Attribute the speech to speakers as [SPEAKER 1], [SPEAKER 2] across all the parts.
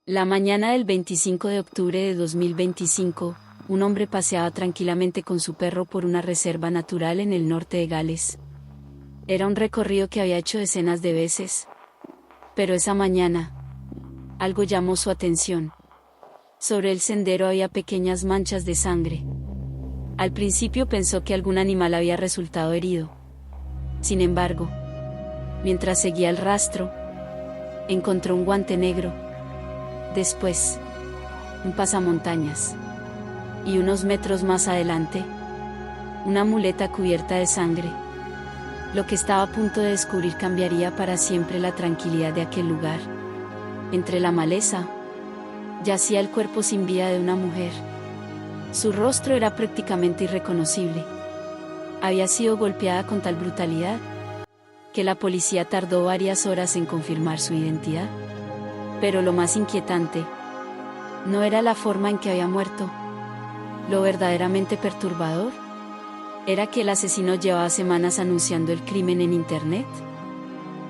[SPEAKER 1] La mañana del 25 de octubre de 2025, un hombre paseaba tranquilamente con su perro por una reserva natural en el norte de Gales. Era un recorrido que había hecho decenas de veces. Pero esa mañana, algo llamó su atención. Sobre el sendero había pequeñas manchas de sangre. Al principio pensó que algún animal había resultado herido. Sin embargo, mientras seguía el rastro, encontró un guante negro. Después, un pasamontañas. Y unos metros más adelante, una muleta cubierta de sangre. Lo que estaba a punto de descubrir cambiaría para siempre la tranquilidad de aquel lugar. Entre la maleza, yacía el cuerpo sin vida de una mujer. Su rostro era prácticamente irreconocible. Había sido golpeada con tal brutalidad que la policía tardó varias horas en confirmar su identidad. Pero lo más inquietante no era la forma en que había muerto. Lo verdaderamente perturbador era que el asesino llevaba semanas anunciando el crimen en internet.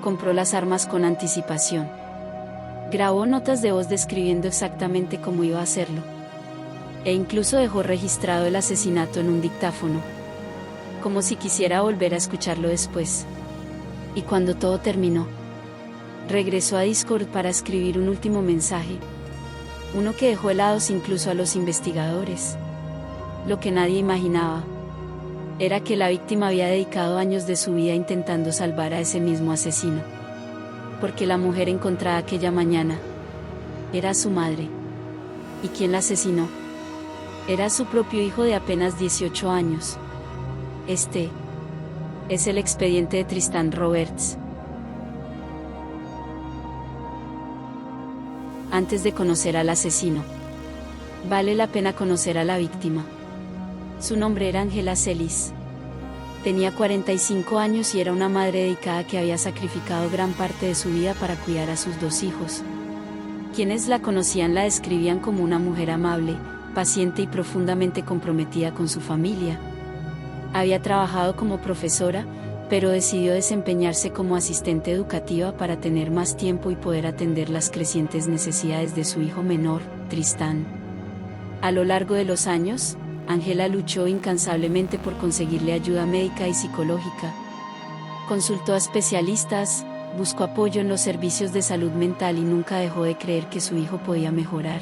[SPEAKER 1] Compró las armas con anticipación. Grabó notas de voz describiendo exactamente cómo iba a hacerlo. E incluso dejó registrado el asesinato en un dictáfono, como si quisiera volver a escucharlo después. Y cuando todo terminó, regresó a Discord para escribir un último mensaje. Uno que dejó helados incluso a los investigadores. Lo que nadie imaginaba era que la víctima había dedicado años de su vida intentando salvar a ese mismo asesino. Porque la mujer encontrada aquella mañana era su madre. ¿Y quién la asesinó? Era su propio hijo de apenas 18 años. Este es el expediente de Tristan Roberts. Antes de conocer al asesino, vale la pena conocer a la víctima. Su nombre era Angela Celis. Tenía 45 años y era una madre dedicada que había sacrificado gran parte de su vida para cuidar a sus dos hijos. Quienes la conocían la describían como una mujer amable, paciente y profundamente comprometida con su familia. Había trabajado como profesora, pero decidió desempeñarse como asistente educativa para tener más tiempo y poder atender las crecientes necesidades de su hijo menor, Tristan. A lo largo de los años, Angela luchó incansablemente por conseguirle ayuda médica y psicológica. Consultó a especialistas, buscó apoyo en los servicios de salud mental y nunca dejó de creer que su hijo podía mejorar.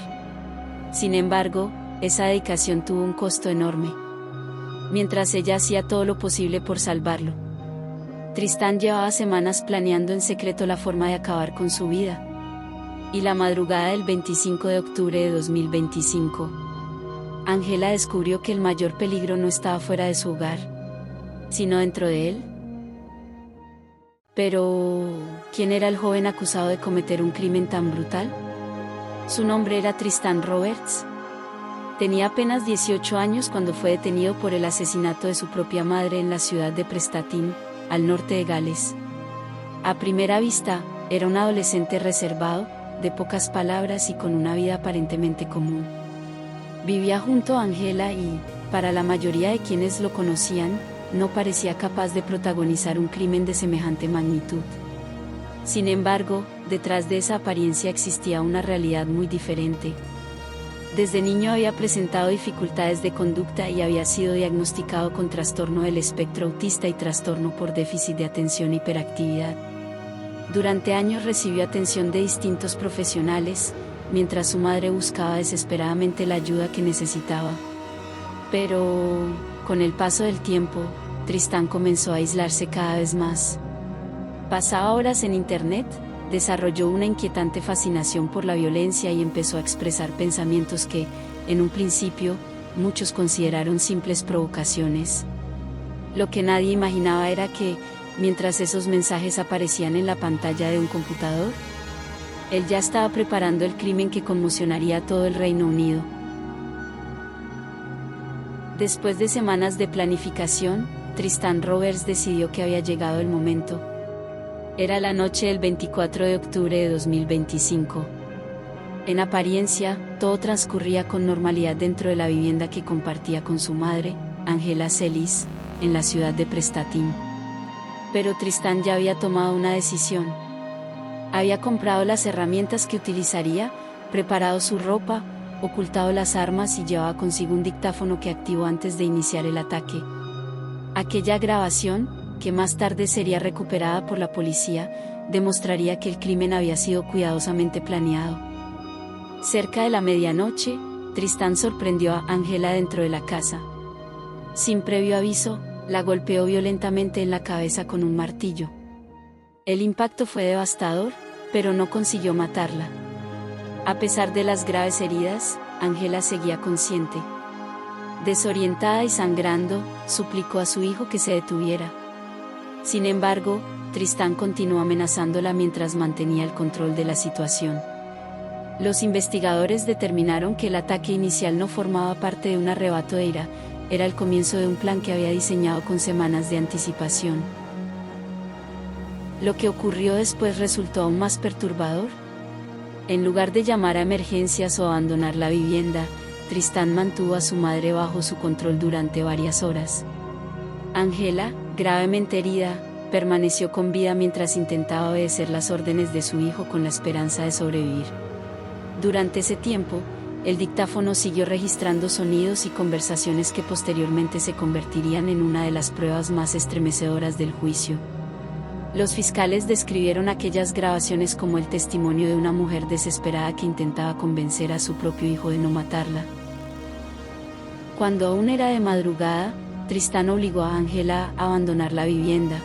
[SPEAKER 1] Sin embargo, esa dedicación tuvo un costo enorme. Mientras ella hacía todo lo posible por salvarlo, Tristan llevaba semanas planeando en secreto la forma de acabar con su vida. Y la madrugada del 25 de octubre de 2025, Angela descubrió que el mayor peligro no estaba fuera de su hogar, sino dentro de él. Pero, ¿quién era el joven acusado de cometer un crimen tan brutal? Su nombre era Tristan Roberts. Tenía apenas 18 años cuando fue detenido por el asesinato de su propia madre en la ciudad de Prestatyn, al norte de Gales. A primera vista, era un adolescente reservado, de pocas palabras y con una vida aparentemente común. Vivía junto a Angela y, para la mayoría de quienes lo conocían, no parecía capaz de protagonizar un crimen de semejante magnitud. Sin embargo, detrás de esa apariencia existía una realidad muy diferente. Desde niño había presentado dificultades de conducta y había sido diagnosticado con trastorno del espectro autista y trastorno por déficit de atención e hiperactividad. Durante años recibió atención de distintos profesionales, mientras su madre buscaba desesperadamente la ayuda que necesitaba. Pero, con el paso del tiempo, Tristan comenzó a aislarse cada vez más. Pasaba horas en internet, desarrolló una inquietante fascinación por la violencia y empezó a expresar pensamientos que, en un principio, muchos consideraron simples provocaciones. Lo que nadie imaginaba era que, mientras esos mensajes aparecían en la pantalla de un computador, él ya estaba preparando el crimen que conmocionaría a todo el Reino Unido. Después de semanas de planificación, Tristan Roberts decidió que había llegado el momento. Era la noche del 24 de octubre de 2025. En apariencia, todo transcurría con normalidad dentro de la vivienda que compartía con su madre, Angela Celis, en la ciudad de Prestatyn. Pero Tristan ya había tomado una decisión. Había comprado las herramientas que utilizaría preparado su ropa, ocultado las armas y llevaba consigo un dictáfono que activó antes de iniciar el ataque. Aquella grabación, que más tarde sería recuperada por la policía, demostraría que el crimen había sido cuidadosamente planeado. Cerca de la medianoche, Tristán sorprendió a Angela dentro de la casa. Sin previo aviso, la golpeó violentamente en la cabeza con un martillo. El impacto fue devastador, pero no consiguió matarla. A pesar de las graves heridas, Angela seguía consciente. Desorientada y sangrando, suplicó a su hijo que se detuviera. Sin embargo, Tristán continuó amenazándola mientras mantenía el control de la situación. Los investigadores determinaron que el ataque inicial no formaba parte de un arrebato de ira, era el comienzo de un plan que había diseñado con semanas de anticipación. Lo que ocurrió después resultó aún más perturbador. En lugar de llamar a emergencias o abandonar la vivienda, Tristán mantuvo a su madre bajo su control durante varias horas. Angela, gravemente herida, permaneció con vida mientras intentaba obedecer las órdenes de su hijo con la esperanza de sobrevivir. Durante ese tiempo, el dictáfono siguió registrando sonidos y conversaciones que posteriormente se convertirían en una de las pruebas más estremecedoras del juicio. Los fiscales describieron aquellas grabaciones como el testimonio de una mujer desesperada que intentaba convencer a su propio hijo de no matarla. Cuando aún era de madrugada, Tristán obligó a Angela a abandonar la vivienda.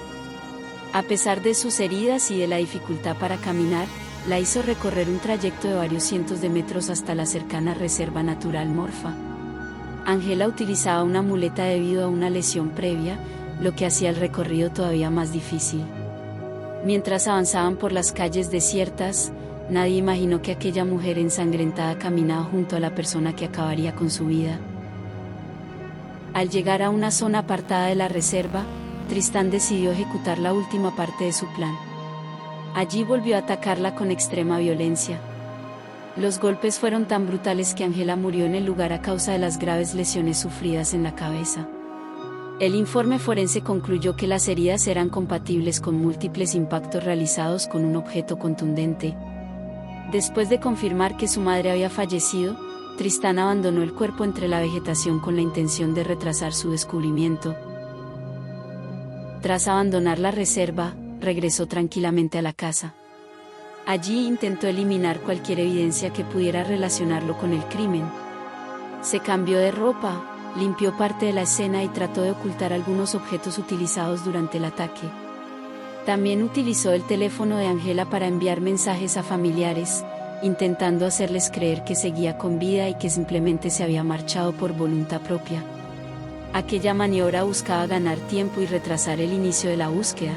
[SPEAKER 1] A pesar de sus heridas y de la dificultad para caminar, la hizo recorrer un trayecto de varios cientos de metros hasta la cercana Reserva Natural Morfa. Angela utilizaba una muleta debido a una lesión previa, lo que hacía el recorrido todavía más difícil. Mientras avanzaban por las calles desiertas, nadie imaginó que aquella mujer ensangrentada caminaba junto a la persona que acabaría con su vida. Al llegar a una zona apartada de la reserva, Tristán decidió ejecutar la última parte de su plan. Allí volvió a atacarla con extrema violencia. Los golpes fueron tan brutales que Angela murió en el lugar a causa de las graves lesiones sufridas en la cabeza. El informe forense concluyó que las heridas eran compatibles con múltiples impactos realizados con un objeto contundente. Después de confirmar que su madre había fallecido, Tristán abandonó el cuerpo entre la vegetación con la intención de retrasar su descubrimiento. Tras abandonar la reserva, regresó tranquilamente a la casa. Allí intentó eliminar cualquier evidencia que pudiera relacionarlo con el crimen. Se cambió de ropa, limpió parte de la escena y trató de ocultar algunos objetos utilizados durante el ataque. También utilizó el teléfono de Angela para enviar mensajes a familiares, intentando hacerles creer que seguía con vida y que simplemente se había marchado por voluntad propia. Aquella maniobra buscaba ganar tiempo y retrasar el inicio de la búsqueda.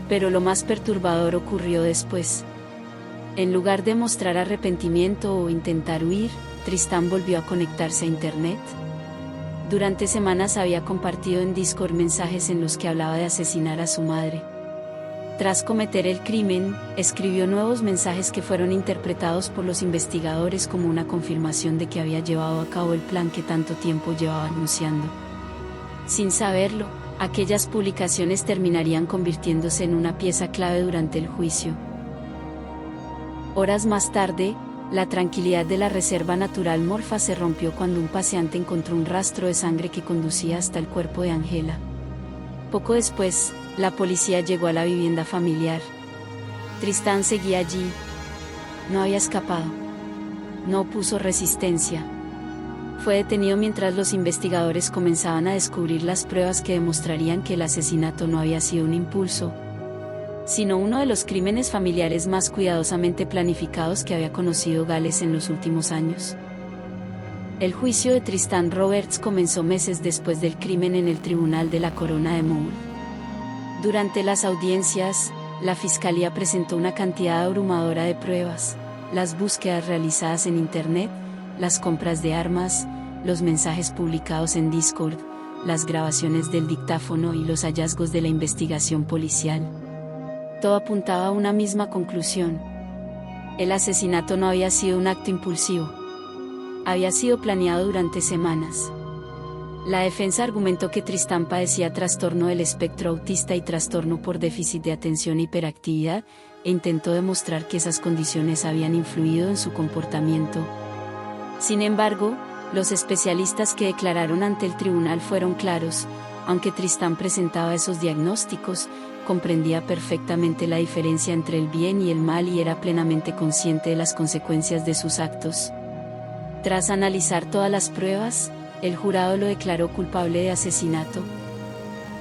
[SPEAKER 1] Pero lo más perturbador ocurrió después. En lugar de mostrar arrepentimiento o intentar huir, Tristán volvió a conectarse a Internet. Durante semanas había compartido en Discord mensajes en los que hablaba de asesinar a su madre. Tras cometer el crimen, escribió nuevos mensajes que fueron interpretados por los investigadores como una confirmación de que había llevado a cabo el plan que tanto tiempo llevaba anunciando. Sin saberlo, aquellas publicaciones terminarían convirtiéndose en una pieza clave durante el juicio. Horas más tarde, la tranquilidad de la Reserva Natural Morfa se rompió cuando un paseante encontró un rastro de sangre que conducía hasta el cuerpo de Angela. Poco después, la policía llegó a la vivienda familiar. Tristán seguía allí. No había escapado. No opuso resistencia. Fue detenido mientras los investigadores comenzaban a descubrir las pruebas que demostrarían que el asesinato no había sido un impulso, sino uno de los crímenes familiares más cuidadosamente planificados que había conocido Gales en los últimos años. El juicio de Tristán Roberts comenzó meses después del crimen en el Tribunal de la Corona de Moule. Durante las audiencias, la Fiscalía presentó una cantidad abrumadora de pruebas: las búsquedas realizadas en Internet, las compras de armas, los mensajes publicados en Discord, las grabaciones del dictáfono y los hallazgos de la investigación policial. Todo apuntaba a una misma conclusión: el asesinato no había sido un acto impulsivo. Había sido planeado durante semanas. La defensa argumentó que Tristán padecía trastorno del espectro autista y trastorno por déficit de atención e hiperactividad, e intentó demostrar que esas condiciones habían influido en su comportamiento. Sin embargo, los especialistas que declararon ante el tribunal fueron claros: aunque Tristán presentaba esos diagnósticos, comprendía perfectamente la diferencia entre el bien y el mal y era plenamente consciente de las consecuencias de sus actos. Tras analizar todas las pruebas, el jurado lo declaró culpable de asesinato.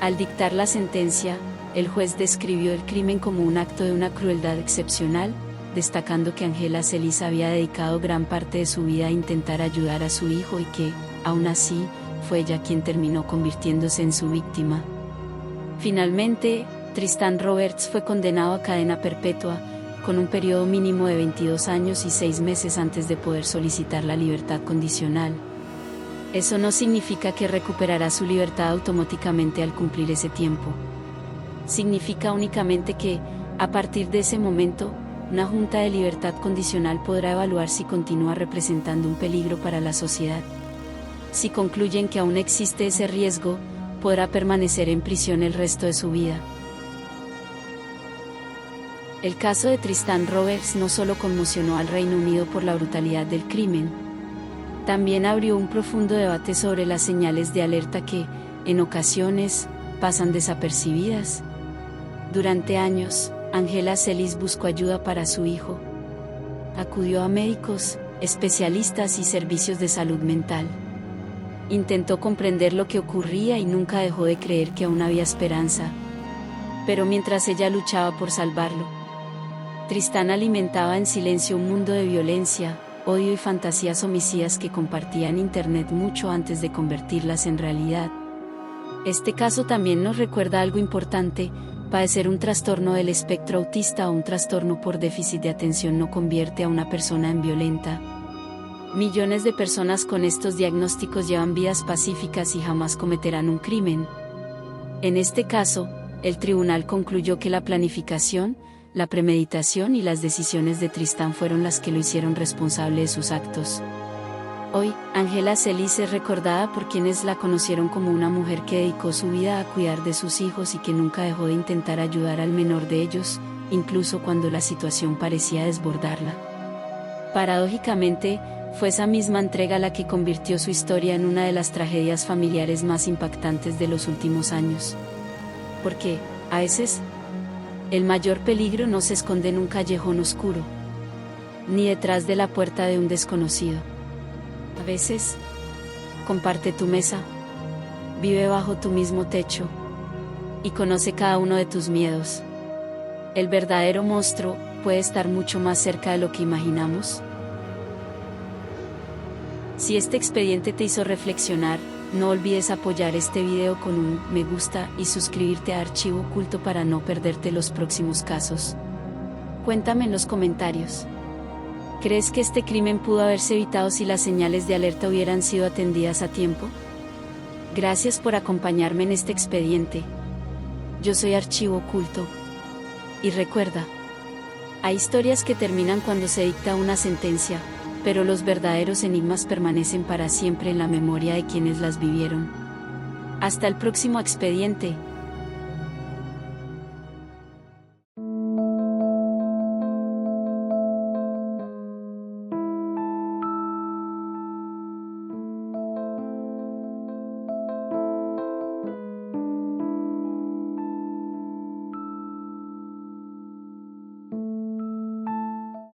[SPEAKER 1] Al dictar la sentencia, el juez describió el crimen como un acto de una crueldad excepcional, destacando que Angela Celis había dedicado gran parte de su vida a intentar ayudar a su hijo y que, aún así, fue ella quien terminó convirtiéndose en su víctima. Finalmente, Tristán Roberts fue condenado a cadena perpetua, con un periodo mínimo de 22 años y 6 meses antes de poder solicitar la libertad condicional. Eso no significa que recuperará su libertad automáticamente al cumplir ese tiempo. Significa únicamente que, a partir de ese momento, una junta de libertad condicional podrá evaluar si continúa representando un peligro para la sociedad. Si concluyen que aún existe ese riesgo, podrá permanecer en prisión el resto de su vida. El caso de Tristán Roberts no solo conmocionó al Reino Unido por la brutalidad del crimen, también abrió un profundo debate sobre las señales de alerta que, en ocasiones, pasan desapercibidas. Durante años, Angela Celis buscó ayuda para su hijo. Acudió a médicos, especialistas y servicios de salud mental. Intentó comprender lo que ocurría y nunca dejó de creer que aún había esperanza. Pero mientras ella luchaba por salvarlo, Tristán alimentaba en silencio un mundo de violencia, odio y fantasías homicidas que compartía en Internet mucho antes de convertirlas en realidad. Este caso también nos recuerda algo importante: padecer un trastorno del espectro autista o un trastorno por déficit de atención no convierte a una persona en violenta. Millones de personas con estos diagnósticos llevan vidas pacíficas y jamás cometerán un crimen. En este caso, el tribunal concluyó que la planificación, la premeditación y las decisiones de Tristán fueron las que lo hicieron responsable de sus actos. Hoy, Angela Celis es recordada por quienes la conocieron como una mujer que dedicó su vida a cuidar de sus hijos y que nunca dejó de intentar ayudar al menor de ellos, incluso cuando la situación parecía desbordarla. Paradójicamente, fue esa misma entrega la que convirtió su historia en una de las tragedias familiares más impactantes de los últimos años. Porque, a veces, el mayor peligro no se esconde en un callejón oscuro, ni detrás de la puerta de un desconocido. A veces, comparte tu mesa, vive bajo tu mismo techo, y conoce cada uno de tus miedos. El verdadero monstruo puede estar mucho más cerca de lo que imaginamos. Si este expediente te hizo reflexionar, no olvides apoyar este video con un me gusta y suscribirte a Archivo Oculto para no perderte los próximos casos. Cuéntame en los comentarios. ¿Crees que este crimen pudo haberse evitado si las señales de alerta hubieran sido atendidas a tiempo? Gracias por acompañarme en este expediente. Yo soy Archivo Oculto. Y recuerda, hay historias que terminan cuando se dicta una sentencia, pero los verdaderos enigmas permanecen para siempre en la memoria de quienes las vivieron. Hasta el próximo expediente.